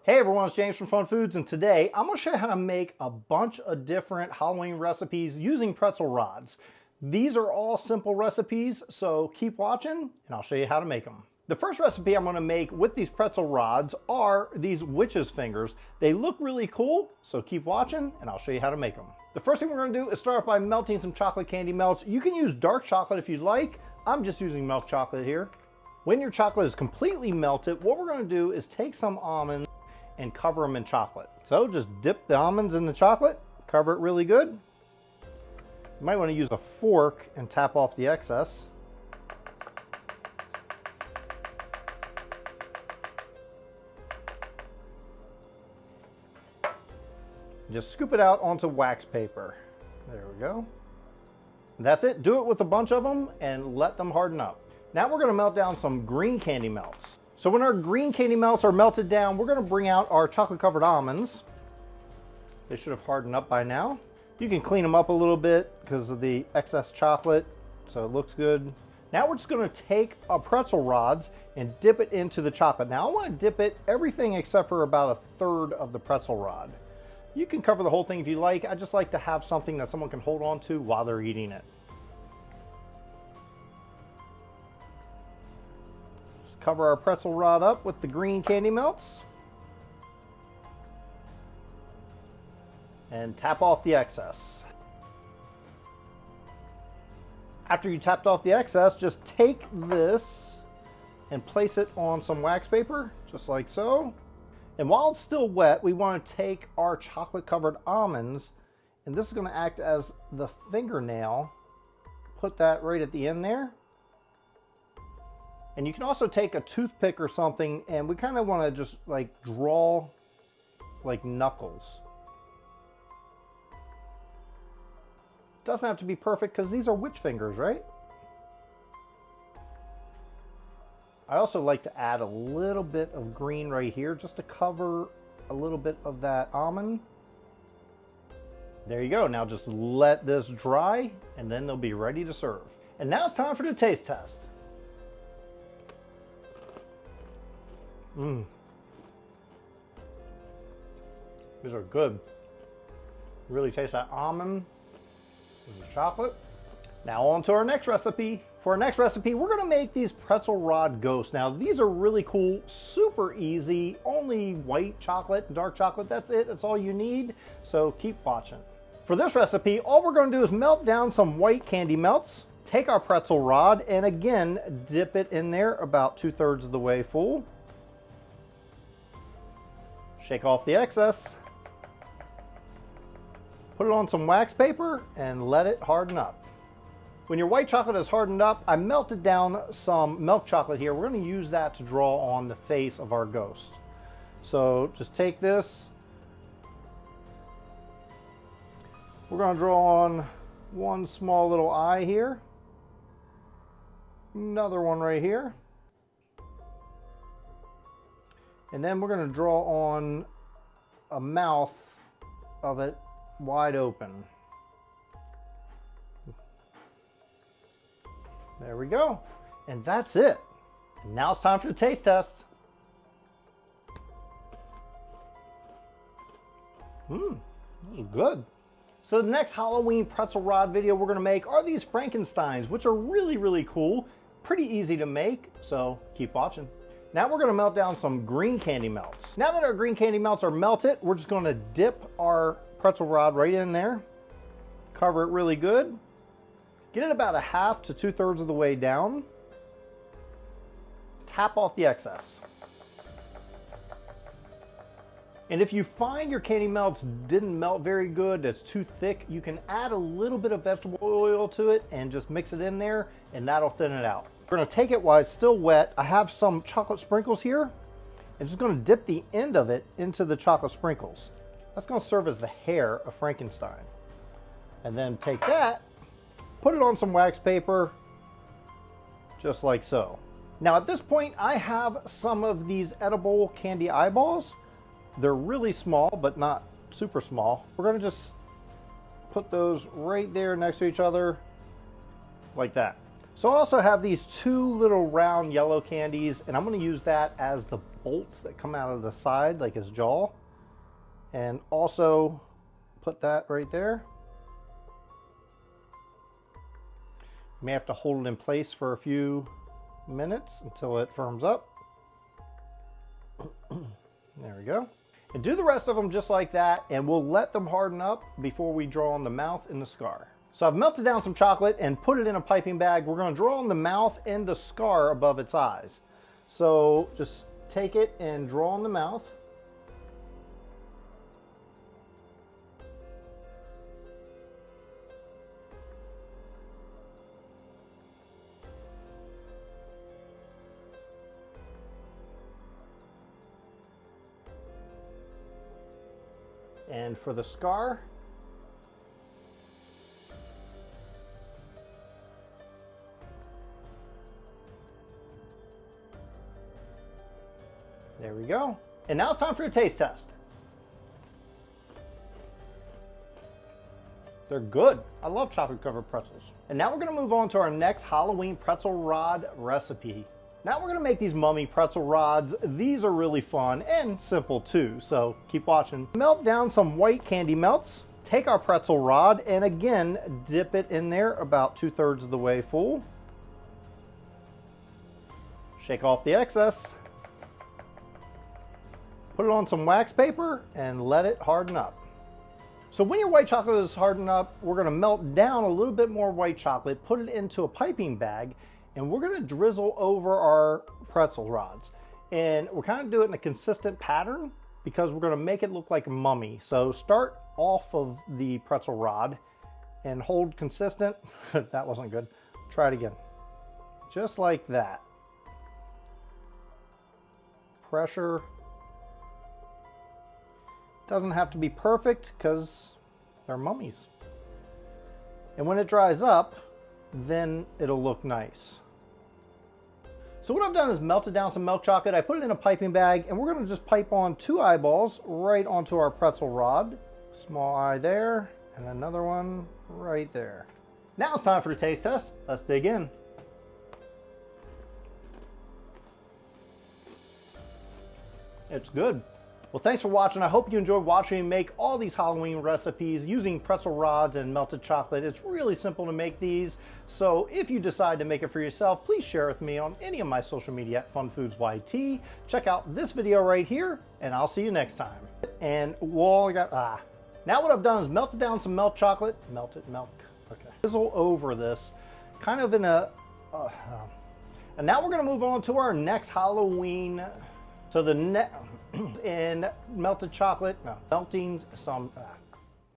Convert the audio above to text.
Hey everyone, it's James from FunFoods, and today I'm going to show you how to make a bunch of different Halloween recipes using pretzel rods. These are all simple recipes, so keep watching and I'll show you how to make them. The first recipe I'm going to make with these pretzel rods are these witch's fingers. They look really cool, so keep watching and I'll show you how to make them. The first thing we're going to do is start off by melting some chocolate candy melts. You can use dark chocolate if you'd like. I'm just using milk chocolate here. When your chocolate is completely melted, what we're going to do is take some almonds and cover them in chocolate. So just dip the almonds in the chocolate, cover it really good. You might want to use a fork and tap off the excess. Just scoop it out onto wax paper. There we go. That's it. Do it with a bunch of them and let them harden up. Now we're going to melt down some green candy melts. So when our green candy melts are melted down, we're going to bring out our chocolate covered almonds. They should have hardened up by now. You can clean them up a little bit because of the excess chocolate, so it looks good. Now we're just going to take our pretzel rods and dip it into the chocolate. Now I want to dip it everything except for about a third of the pretzel rod. You can cover the whole thing if you like. I just like to have something that someone can hold on to while they're eating it. Cover our pretzel rod up with the green candy melts and tap off the excess. After you tapped off the excess, just take this and place it on some wax paper, just like so. And while it's still wet, we want to take our chocolate covered almonds, and this is going to act as the fingernail. Put that right at the end there. And you can also take a toothpick or something, and we kind of want to just like draw like knuckles. Doesn't have to be perfect because these are witch fingers, right? I also like to add a little bit of green right here just to cover a little bit of that almond. There you go. Now just let this dry and then they'll be ready to serve. And now it's time for the taste test. These are good. Really taste that almond and the chocolate. Now on to our next recipe. For our next recipe, we're going to make these Pretzel Rod Ghosts. Now these are really cool, super easy, only white chocolate and dark chocolate. That's it, that's all you need. So keep watching. For this recipe, all we're going to do is melt down some white candy melts, take our pretzel rod, and again, dip it in there about 2/3 of the way full. Shake off the excess, put it on some wax paper, and let it harden up. When your white chocolate is hardened up, I melted down some milk chocolate here. We're going to use that to draw on the face of our ghost. So just take this. We're going to draw on one small little eye here. Another one right here. And then we're going to draw on a mouth of it wide open. There we go. And that's it. And now it's time for the taste test. Those are good. So the next Halloween pretzel rod video we're going to make are these Frankensteins, which are really, really cool. Pretty easy to make, so keep watching. Now we're going to melt down some green candy melts. Now that our green candy melts are melted, we're just going to dip our pretzel rod right in there. Cover it really good. Get it about 1/2 to 2/3 of the way down. Tap off the excess. And if you find your candy melts didn't melt very good, that's too thick, you can add a little bit of vegetable oil to it and just mix it in there, and that'll thin it out. We're going to take it while it's still wet. I have some chocolate sprinkles here. I'm just going to dip the end of it into the chocolate sprinkles. That's going to serve as the hair of Frankenstein. And then take that, put it on some wax paper, just like so. Now at this point, I have some of these edible candy eyeballs. They're really small, but not super small. We're going to just put those right there next to each other, like that. So I also have these two little round yellow candies, and I'm going to use that as the bolts that come out of the side, like his jaw. And also put that right there. You may have to hold it in place for a few minutes until it firms up. There we go. And do the rest of them just like that, and we'll let them harden up before we draw on the mouth and the scar. So I've melted down some chocolate and put it in a piping bag. We're going to draw on the mouth and the scar above its eyes. So just take it and draw on the mouth. And for the scar, there we go. And now it's time for your taste test. They're good. I love chocolate covered pretzels. And now we're going to move on to our next Halloween pretzel rod recipe. Now we're going to make these mummy pretzel rods. These are really fun and simple too, so keep watching. Melt down some white candy melts. Take our pretzel rod and again dip it in there about 2/3 of the way full. Shake off the excess. Put it on some wax paper and let it harden up. So when your white chocolate is hardened up, we're going to melt down a little bit more white chocolate, put it into a piping bag, and we're going to drizzle over our pretzel rods. And we're kind of doing it in a consistent pattern because we're going to make it look like a mummy. So start off of the pretzel rod and hold consistent. That wasn't good. Try it again. Just like that. Pressure. Doesn't have to be perfect because they're mummies. And when it dries up, then it'll look nice. So what I've done is melted down some milk chocolate. I put it in a piping bag and we're going to just pipe on 2 eyeballs right onto our pretzel rod. Small eye there and another one right there. Now it's time for the taste test. Let's dig in. It's good. Well, thanks for watching. I hope you enjoyed watching me make all these Halloween recipes using pretzel rods and melted chocolate. It's really simple to make these. So if you decide to make it for yourself, please share with me on any of my social media at FunFoodsYT. Check out this video right here, and I'll see you next time. And now what I've done is melted down some milk chocolate. Melted milk. Okay. Drizzle over this, kind of in a. And now we're going to move on to our next Halloween. So the and melted chocolate, no, melting some.